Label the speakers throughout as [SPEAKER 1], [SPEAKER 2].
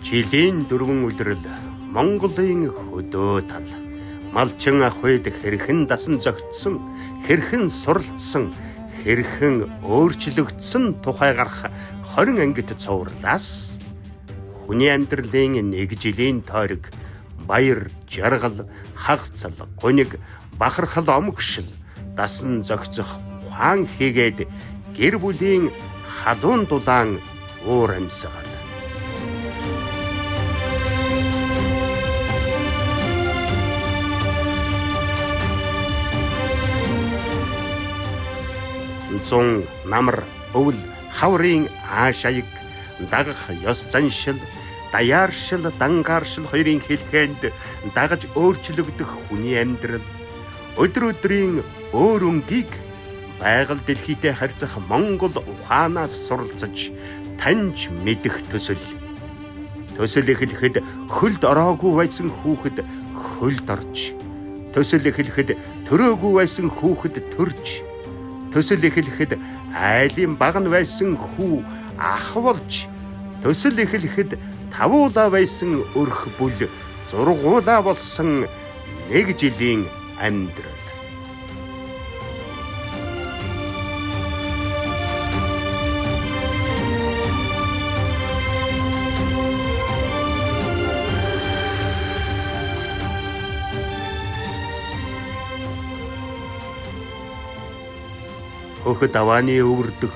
[SPEAKER 1] Жилийн 4 улирал Монголын хөдөө тал. Малчин ах үед хэрхэн дасан зогтсон, хэрхэн суралцсан, хэрхэн өөрчлөгдсөн тухай гарах 20 ангит цувралаас хүний амьдралын 1 жилийн тойрог баяр, жаргал, хагцал, гуниг, бахархал, омгшил, дасан зогцох ухаан хийгээд гэр бүлийн халуун дулаан уур амьсгал. Зун намар өвл хаврын аашаяг дагах ёс заншил даяаршил дангааршил хоёрын хэлхэнд дагаж өөрчлөгдөх хүний амьдрал өдөр өдрийн өөр өнгийг байгаль дэлхийтэй харьцах Монгол ухаанаас суралцаж таньж мэдэх төсөл эхлэхэд хөлд ороогүй байсан хүүхэд хөлд орж, төсөл эхлэхэд төрөөгүй байсан хүүхэд төрж, төсөл эхлэхэд айлын багн байсан хүү ах болж, төсөл эхлэхэд тавуулаа байсан өрх бүл зургуулаа болсон 1 жилийн амьдрал. Хөхд авааны өвөрдөх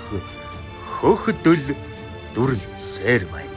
[SPEAKER 1] хөхдөл дүрлцээр байна.